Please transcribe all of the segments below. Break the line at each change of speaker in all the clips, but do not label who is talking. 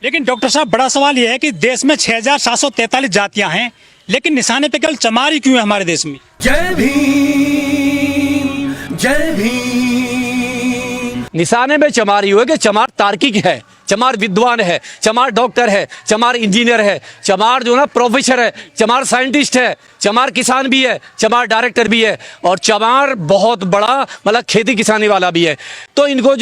लेकिन डॉक्टर साहब, बड़ा सवाल यह है कि देश में 6,743 जातियां हैं, लेकिन निशाने पे केवल चमार ही क्यों है हमारे देश में?
जय भीम, जय भीम।
निशाने में चमार ही हुआ कि चमार तार्किक है, चमार विद्वान है, चमार डॉक्टर है, चमार इंजीनियर है, चमार जो ना प्रोफेसर है, चमार साइंटिस्ट है, चमार किसान भी है, चमार डायरेक्टर भी है, और चमार बहुत बड़ा मतलब खेती किसानी वाला भी है। तो इनको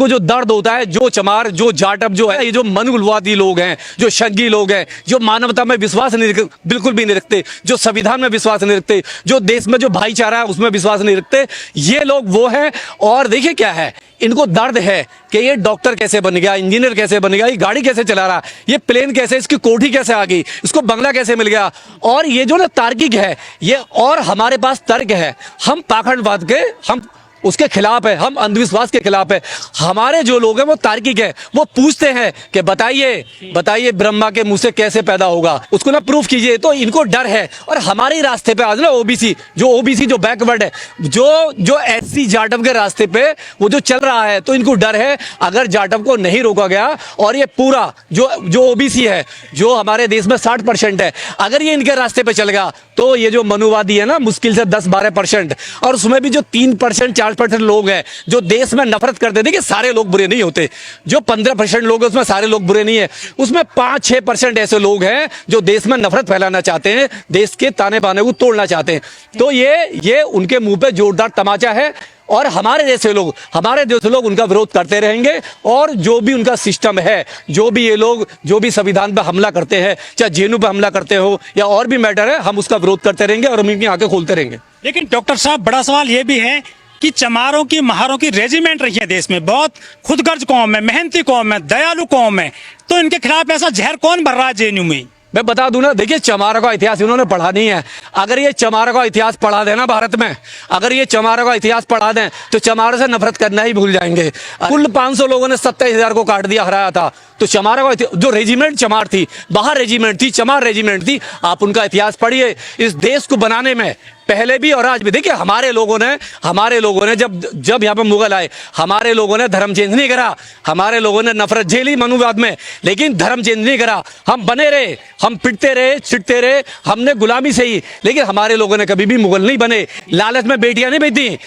जो दर्द होता है, जो चमार, जो जाटव जो है, ये जो मनुवादी लोग हैं, जो शंकी लोग हैं, जो मानवता में विश्वास नहीं रखते, बिल्कुल भी नहीं रखते, जो संविधान में विश्वास नहीं रखते, जो देश में जो भाईचारा है उसमें विश्वास नहीं रखते, ये लोग वो हैं। और देखिए क्या है, इनको दर्द है कि ये डॉक्टर कैसे बन गया, इंजीनियर कैसे बन गया, ये गाड़ी कैसे चला रहा, ये प्लेन कैसे, इसकी कोठी कैसे आ गई, इसको बंगला कैसे मिल गया। और ये जो ना तार्किक है ये, और हमारे पास तर्क है, हम पाखंडवाद के, हम उसके खिलाफ है, हम अंधविश्वास के खिलाफ है। हमारे जो लोग हैं वो तार्किक है, वो पूछते हैं कि बताइए ब्रह्मा के मुंह से कैसे पैदा होगा, उसको ना प्रूफ कीजिए। तो इनको डर है। और हमारे रास्ते पे आज ना ओबीसी जो बैकवर्ड है, जो एससी जाटव के रास्ते पे वो जो चल रहा है, तो इनको डर है अगर जाटव को नहीं रोका गया, और ये पूरा जो ओबीसी है, जो हमारे देश में 60% है, अगर ये इनके रास्ते पे चल गया तो ये जो मनुवादी है ना, मुश्किल से 10-12%, और उसमें भी जो 3% 4% लोग हैं जो देश में नफरत करते थे कि सारे लोग बुरे नहीं होते, जो 15% लोग हैं उसमें सारे लोग बुरे नहीं है, उसमें 5-6% ऐसे लोग हैं जो देश में नफरत फैलाना चाहते हैं, देश के ताने बाने को तोड़ना चाहते हैं। तो ये उनके मुंह पे जोरदार तमाचा है, और हमारे जैसे लोग उनका विरोध करते रहेंगे। और जो भी उनका सिस्टम है, जो भी ये लोग जो भी संविधान पे हमला करते हैं, चाहे जेएनयू पे हमला करते हो या और भी मैटर है, हम उसका विरोध करते रहेंगे और हम इनकी आंखें खोलते रहेंगे।
लेकिन डॉक्टर साहब, बड़ा सवाल यह भी है कि चमारों की, महारों की रेजिमेंट रही है देश में, बहुत खुदगर्ज कौम है, मेहनती कौम है, दयालु कौम है, तो इनके खिलाफ ऐसा जहर कौन भर रहा है जेएनयू में?
मैं बता दूं ना, देखिए चमारों का इतिहास इन्होंने पढ़ा नहीं है। अगर ये चमारों का इतिहास पढ़ा देना भारत में, अगर ये चमारों का इतिहास पढ़ा दें तो चमारों से नफरत करना ही भूल जाएंगे। कुल 500 लोगों ने 27,000 को काट दिया, हराया था। तो चमारों का जो रेजिमेंट चमार थी, बाहर रेजिमेंट थी, चमार रेजिमेंट थी, आप उनका इतिहास पढ़िए। इस देश को बनाने में पहले भी और आज भी, देखिए हमारे लोगों ने जब यहाँ पे मुगल आए, हमारे लोगों ने धर्म चेंज नहीं करा, हमारे लोगों ने नफरत झेली मनुवाद में, लेकिन धर्म चेंज नहीं करा। हम बने रहे, हम पिटते रहे, चिटते रहे, हमने गुलामी से ही, लेकिन हमारे लोगों ने कभी भी मुगल नहीं बने, लालच में बेटियां नहीं बेची।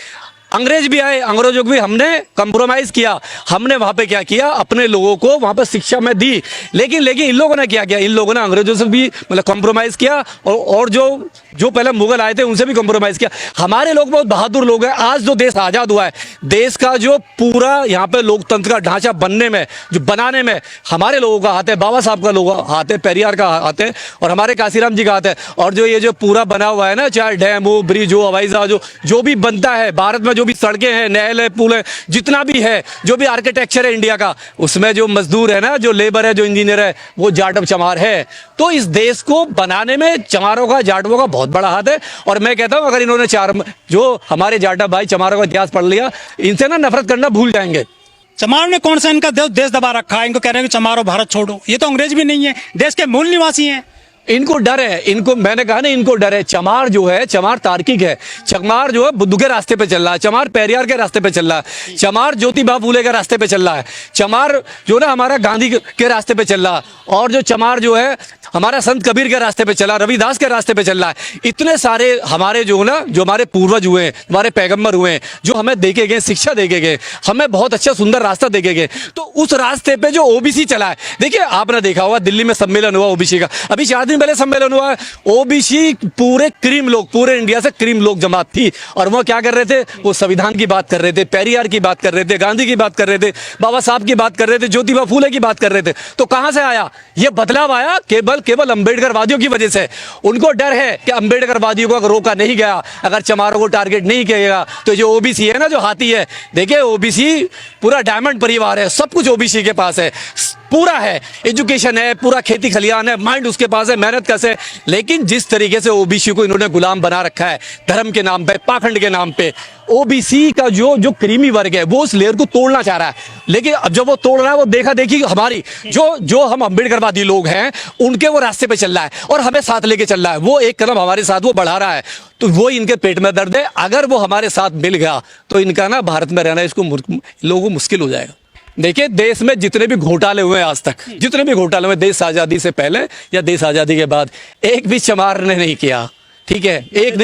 अंग्रेज भी आए, अंग्रेजों को भी हमने कंप्रोमाइज किया, हमने वहां पे क्या किया, अपने लोगों को वहां पे शिक्षा में दी, लेकिन इन लोगों ने क्या किया, इन लोगों ने अंग्रेजों से भी मतलब कंप्रोमाइज किया, और जो पहले मुगल आए थे उनसे भी कंप्रोमाइज किया। हमारे लोग बहुत बहादुर लोग हैं। आज जो देश आजाद हुआ है, देश का जो पूरा यहाँ पे लोकतंत्र का ढांचा बनने में, जो बनाने में हमारे लोगों का हाथ है, बाबा साहब का हाथ है, पेरियार का हाथ है, और हमारे काशीराम जी का हाथ है। और जो पूरा बना हुआ है ना, चाहे डैम हो, ब्रिज हो, हवाई जहाज हो, जो भी बनता है भारत में, जो भी सड़कें हैं, नहर है, पुल है, जितना भी है, जो भी आर्किटेक्चर है इंडिया का, उसमें जो मजदूर है ना, जो लेबर है, जो इंजीनियर है, वो जाटव चमार है। तो इस देश को बनाने में चमारों का, जाटवों का बहुत बड़ा हाथ है। और मैं कहता हूं, अगर इन्होंने जो हमारे जाटव भाई चमारों का इतिहास पढ़ लिया, इनसे ना नफरत करना भूल जाएंगे।
चमारों ने कौन सा इनका देश दबा रखा है? इनको कह रहे हैं कि चमारों भारत छोड़ो, ये तो अंग्रेज भी नहीं है, देश के मूल निवासी हैं।
इनको डर है, इनको मैंने कहा ना, इनको डर है। चमार जो है, चमार तार्किक है, चमार जो है बुद्ध के रास्ते पे चल रहा है, चमार पेरियार के रास्ते पे चल रहा है, चमार ज्योतिबा फूले के रास्ते पे चल रहा है, चमार जो ना हमारा गांधी के रास्ते पे चल रहा है, और जो चमार जो है हमारा संत कबीर के रास्ते पे चला, रविदास के रास्ते पे चल रहा है। इतने सारे हमारे जो हमारे पूर्वज हुए हैं, हमारे पैगंबर हुए हैं, जो हमें देके गए, शिक्षा देके गए, हमें बहुत अच्छा सुंदर रास्ता देके गए। तो उस रास्ते पे जो ओबीसी चला है, देखिए आपने देखा होगा दिल्ली में सम्मेलन हुआ ओबीसी का, अभी 4 दिन पहले सम्मेलन हुआ है। ओबीसी पूरे क्रीम लोग, पूरे इंडिया से क्रीम लोग जमात थी, और वो क्या कर रहे थे, वो संविधान की बात कर रहे थे, पेरियार की बात कर रहे थे, गांधी की बात कर रहे थे, बाबा साहब की बात कर रहे थे, ज्योतिबा फूले की बात कर रहे थे। तो कहां से आया ये बदलाव? आया केवल अंबेडकरवादियों की वजह से। उनको डर है कि अंबेडकरवादियों को अगर रोका नहीं गया, अगर चमारों को टारगेट नहीं किया गया, तो जो ओबीसी है ना, जो हाथी है, देखिए ओबीसी पूरा डायमंड परिवार है, सब कुछ ओबीसी के पास है, पूरा है, एजुकेशन है, पूरा खेती खलियान है, माइंड उसके पास है, मेहनत कैसे। लेकिन जिस तरीके से ओबीसी को इन्होंने गुलाम बना रखा है, धर्म के नाम पे, पाखंड के नाम पे, ओबीसी का जो क्रीमी वर्ग है वो उस लेयर को तोड़ना चाह रहा है। लेकिन अब जब वो तोड़ रहा है, वो देखा देखी हमारी जो हम अंबेडकरवादी लोग हैं, उनके वो रास्ते पे चल रहा है और हमें साथ लेके चल रहा है, वो एक कदम हमारे साथ वो बढ़ा रहा है। तो वो इनके पेट में दर्द है। अगर वो हमारे साथ मिल गया तो इनका ना भारत में रहना इसको लोगों को मुश्किल हो जाएगा। देखिए, देश में जितने भी घोटाले हुए हैं आज तक, जितने भी घोटाले हुए देश आज़ादी से पहले या देश आज़ादी के बाद, एक भी चमार ने नहीं किया। ठीक है, एक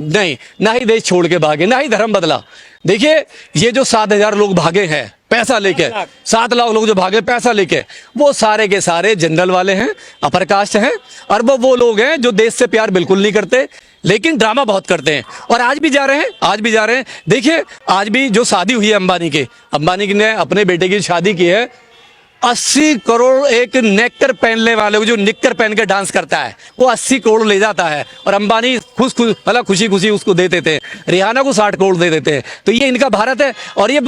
नहीं, ना ही देश छोड़ के भागे, ना ही धर्म बदला। देखिए, ये जो 7,000 लोग भागे हैं पैसा लेके, 7 लाख लोग जो भागे पैसा लेके, वो सारे के सारे जनरल वाले हैं, अपर कास्ट हैं, और वो लोग हैं जो देश से प्यार बिल्कुल नहीं करते, लेकिन ड्रामा बहुत करते हैं। और आज भी जा रहे हैं, आज भी जा रहे हैं। देखिए, आज भी जो शादी हुई है अंबानी ने अपने बेटे की शादी की है, 80 करोड़ एक नेकर पहनने वाले को, जो निक्कर पहन के डांस करता है, वो 80 करोड़ ले जाता है, और अंबानी खुशी खुशी उसको दे देते हैं। रिहाना को 60 करोड़ दे देते हैं। तो ये इनका भारत है। और ये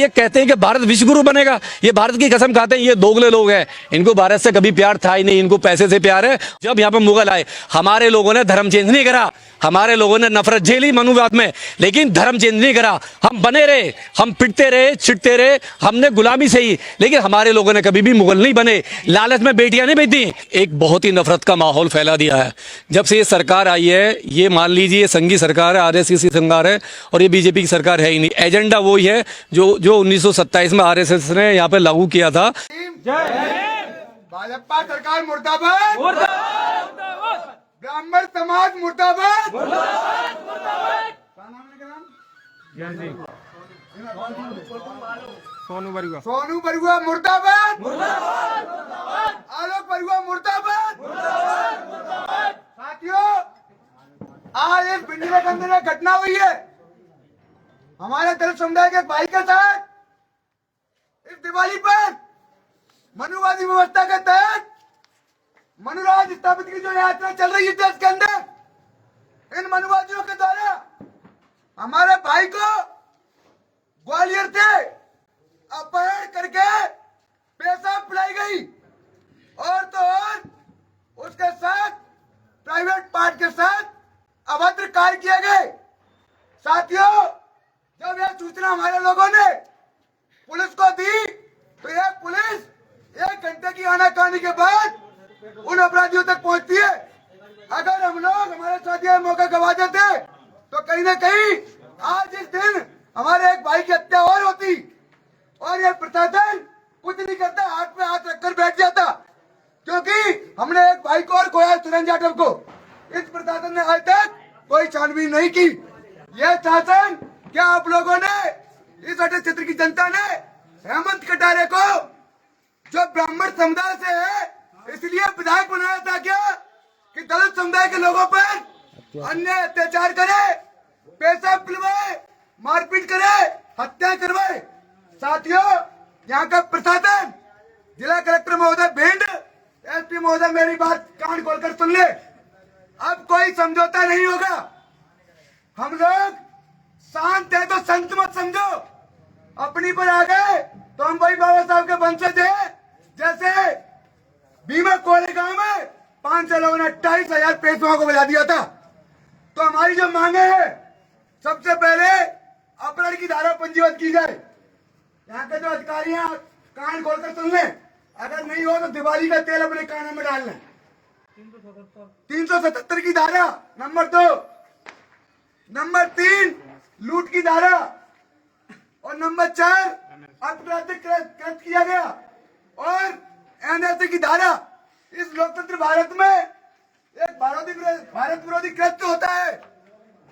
कहते हैं कि भारत विश्वगुरु बनेगा। ये भारत की कसम खाते हैं। ये दोगले लोग हैं। इनको भारत से कभी प्यार था ही नहीं, इनको पैसे से प्यार है। जब यहाँ पर मुगल आए, हमारे लोगों ने धर्म चेंज नहीं करा, हमारे लोगों ने नफरत झेली मनुवाद में, लेकिन धर्म चेंज नहीं करा। हम बने रहे, हम पिटते रहे, छिटते रहे, हमने गुलामी से ही, लेकिन हमारे लोगों ने कभी भी मुगल नहीं बने। लालच में बेटियां नहीं बेचती। एक बहुत ही नफरत का माहौल फैला दिया है जब से ये सरकार आई है। ये मान लीजिए संघी सरकार है, आरएसएस की सरकार है, और ये बीजेपी की सरकार है ही नहीं। एजेंडा वही है जो 1927 में आरएसएस ने यहाँ पे लागू किया था।
भाजपा सरकार मुर्दाबाद, ब्राह्मण समाज मुर्दाबाद, सोनू बरुआ मुर्दाबाद, आलोक बरुआ मुर्दाबाद। साथियों, आज इस पिंजरे के अंदर एक घटना हुई है हमारे दलित समुदाय के भाई के साथ। इस दिवाली पर मनुवादी व्यवस्था के तहत मनुराज स्थापित की जो यात्रा चल रही है देश के अंदर, इन मनुवादियों के द्वारा हमारे भाई को ग्वालियर से अपहरण करके पैसा पिलाई गई, और तो और उसके साथ प्राइवेट पार्ट के साथ अभद्र कार्य किए गए। साथियों, जब यह सूचना हमारे लोगों ने पुलिस को दी, तो यह पुलिस 1 घंटे की आनाकानी के बाद उन अपराधियों तक पहुंचती है। अगर हम लोग हमारे साथियों मौका गवा देते, तो कहीं ना कहीं आज इस दिन हमारे एक भाई की हत्या और होती, और यह प्रशासन कुछ नहीं करता, हाथ पे हाथ रखकर बैठ जाता, क्योंकि हमने एक भाई को और खोया, सुरेंद्र यादव को। इस प्रशासन ने आज तक कोई छानबीन नहीं की। यह शासन, क्या आप लोगों ने, इस अटल क्षेत्र की जनता ने हेमंत कटारे को, जो ब्राह्मण समुदाय से है, इसलिए विधायक बनाया था क्या कि दलित समुदाय के लोगों पर अन्य अत्याचार करे, पैसा पिलवाए, मारपीट करे, हत्या करवाए। साथियों, यहाँ का प्रशासन, जिला कलेक्टर महोदय भिंड, एसपी महोदय, मेरी बात कान खोलकर सुन ले। अब कोई समझौता नहीं होगा। हम लोग शांत है तो संत मत समझो। अपनी पर आ गए तो हम वही बाबा साहब के वंशज हैं। जैसे भीमा कोले गांव में 500 लोगों ने 28,000 पेशवाओं को बजा दिया था। तो हमारी जो मांगे है, सबसे पहले अपहरण की धारा पंजीबद्ध की जाए। यहाँ के जो अधिकारी हैं, कान खोलकर सुन लें। अगर नहीं हो तो दिवाली का तेल अपने कानों में डाल लें। 377 की धारा नंबर 2, नंबर 3 लूट की धारा, और नंबर 4 आपराधिक कृत किया गया, और एनएसए की धारा। इस लोकतंत्र भारत में एक भारत विरोधी कृत्य होता है।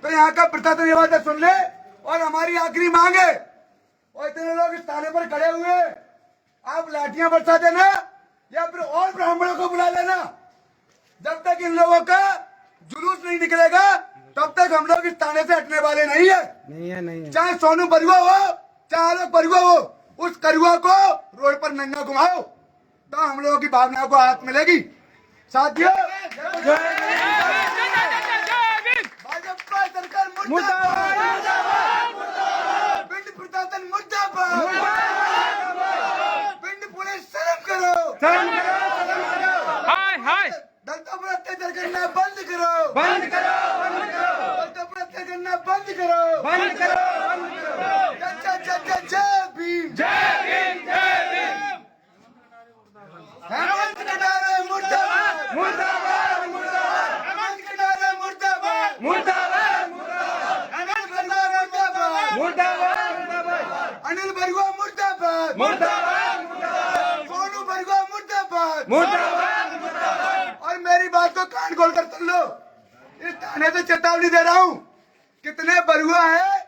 तो यहाँ का प्रशासन ये बात सुन ले। और हमारी आखिरी मांग है, और इतने लोग इस थाने पर खड़े हुए, आप लाठियां बरसा देना या फिर और ब्राह्मणों को बुला लेना। जब तक इन लोगों का जुलूस नहीं निकलेगा, तब तक हम लोग इस थाने से हटने वाले नहीं है। चाहे सोनू बरुआ हो, चाहे आलोक बरुआ हो, उस करुआ को रोड पर नंगा घुमाओ, तो हम लोगों की भावनाओं को हाथ मिलेगी। साथियों, भाजपा सरकार मुर्दाबाद, पिंड प्रशासन मुर्दाबाद, पिंड पुलिस शर्म करो, दलितों पर अत्याचार करना बंद करो, दलितों पर अत्याचार करना बंद करो। जय भीम, हेमंत कटारे मुर्दाबाद, हेमंत कटारे मुर्दाबाद, अनिल बरुआ मुर्दाबाद, और मेरी बात को कान खोलकर सुन लो, इस थाने से चेतावनी दे रहा हूँ, कितने बरुआ है,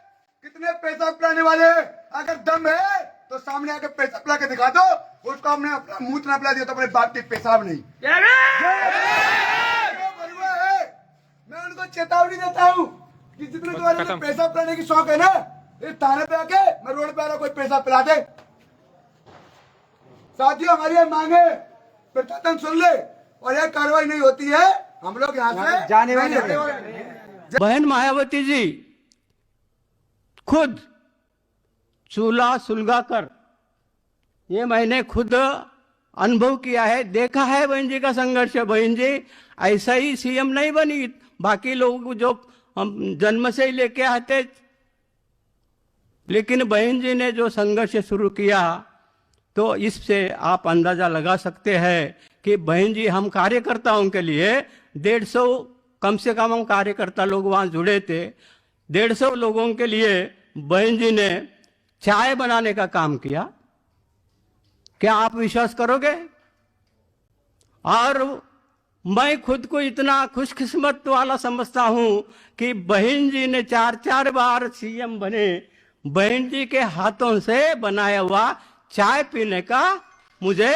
कितने पैसा पिलाने वाले हैं, अगर दम है तो सामने आके पैसा पिला के दिखा दो, उसको हमने अपना मुंह ना पिला दिया तो अपने बाप की पेशाब नहीं। बरुआ है, मैं उनको चेतावनी देता हूँ कि जितने तुम्हारे को पैसा पिलाने की शौक है ना, इस थाने पे आके मैं रोड पे आ रहा कोई पैसा पिला दे। साथियों, हमारी ये मांग है, प्रशासन सुन ले, और यह कार्रवाई नहीं होती है हम लोग यहाँ से जाने वाले।
बहन मायावती जी खुद चूल्हा सुलगाकर, ये मैंने खुद अनुभव किया है, देखा है बहन जी का संघर्ष। बहन जी ऐसा ही सीएम नहीं बनी, बाकी लोग जो हम जन्म से ही लेके आते, लेकिन बहन जी ने जो संघर्ष शुरू किया, तो इससे आप अंदाजा लगा सकते हैं कि बहन जी, हम कार्यकर्ताओं के लिए 150 कम से कम हम कार्यकर्ता लोग वहाँ जुड़े थे, 150 लोगों के लिए बहन जी ने चाय बनाने का काम किया। क्या आप विश्वास करोगे? और मैं खुद को इतना खुशकिस्मत वाला समझता हूं कि बहन जी ने 4 बार सीएम बने, बहन जी के हाथों से बनाया हुआ चाय पीने का मुझे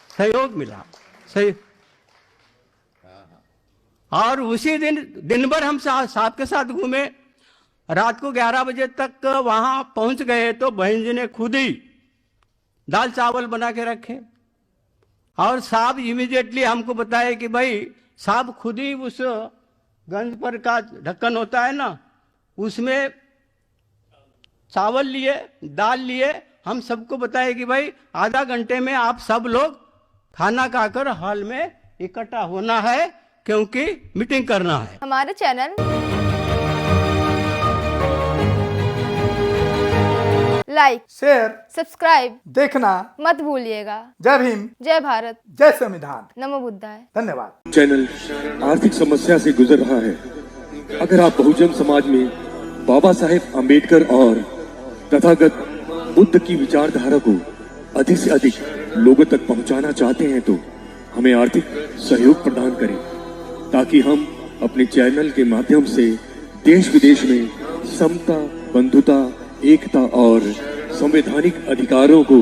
सहयोग मिला। सही। और उसी दिन भर हम साहब के साथ घूमे, रात को 11 बजे तक वहां पहुंच गए तो बहन जी ने खुद ही दाल चावल बना के रखे, और साहब इमीडिएटली हमको बताया कि भाई, साहब खुद ही उस गंज पर का ढक्कन होता है ना, उसमें चावल लिए, दाल लिए, हम सबको बताया कि भाई आधा घंटे में आप सब लोग खाना खाकर हॉल में इकट्ठा होना है, क्योंकि मीटिंग करना है।
हमारे चैनल लाइक,
शेयर,
सब्सक्राइब
देखना
मत भूलिएगा।
जय भीम,
जय भारत,
जय संविधान,
नमो बुद्धाय।
धन्यवाद।
चैनल आर्थिक समस्या से गुजर रहा है। अगर आप बहुजन समाज में बाबा साहेब अम्बेडकर और तथागत बुद्ध की विचारधारा को अधिक से अधिक लोगों तक पहुंचाना चाहते हैं तो हमें आर्थिक सहयोग प्रदान करें, ताकि हम अपने चैनल के माध्यम से देश विदेश में समता, बंधुता, एकता और संवैधानिक अधिकारों को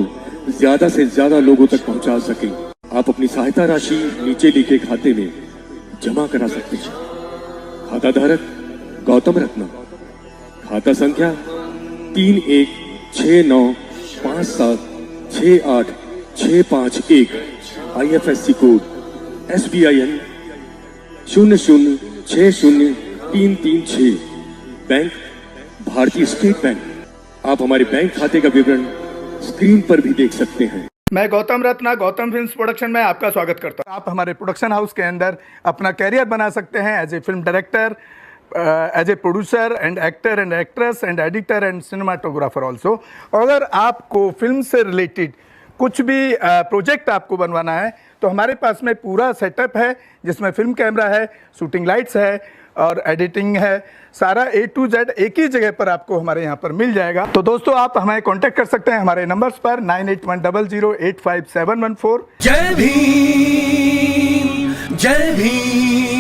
ज्यादा से ज्यादा लोगों तक पहुंचा सकें। आप अपनी सहायता राशि नीचे लिखे खाते में जमा करा सकते हैं। खाता धारक गौतम रत्ना, खाता संख्या 3169576865 IFSC कोड SBIN 0060336, बैंक भारतीय स्टेट बैंक। आप हमारे बैंक खाते का विवरण स्क्रीन पर भी देख सकते हैं।
मैं गौतम रत्ना, गौतम फिल्म्स प्रोडक्शन में आपका स्वागत करता हूं। आप हमारे प्रोडक्शन हाउस के अंदर अपना कैरियर बना सकते हैं as a film director, as a producer and actor and actress and editor and cinematographer also. अगर आपको फिल्म से रिलेटेड कुछ भी प्रोजेक्ट आपको बनवाना है तो हमारे पास में पूरा सेटअप है, जिसमें फिल्म कैमरा है, शूटिंग लाइट्स है और एडिटिंग है। सारा A to Z एक ही जगह पर आपको हमारे यहाँ पर मिल जाएगा। तो दोस्तों, आप हमें कांटेक्ट कर सकते हैं हमारे नंबर्स पर 9810085714।
जय भीम, जय भीम।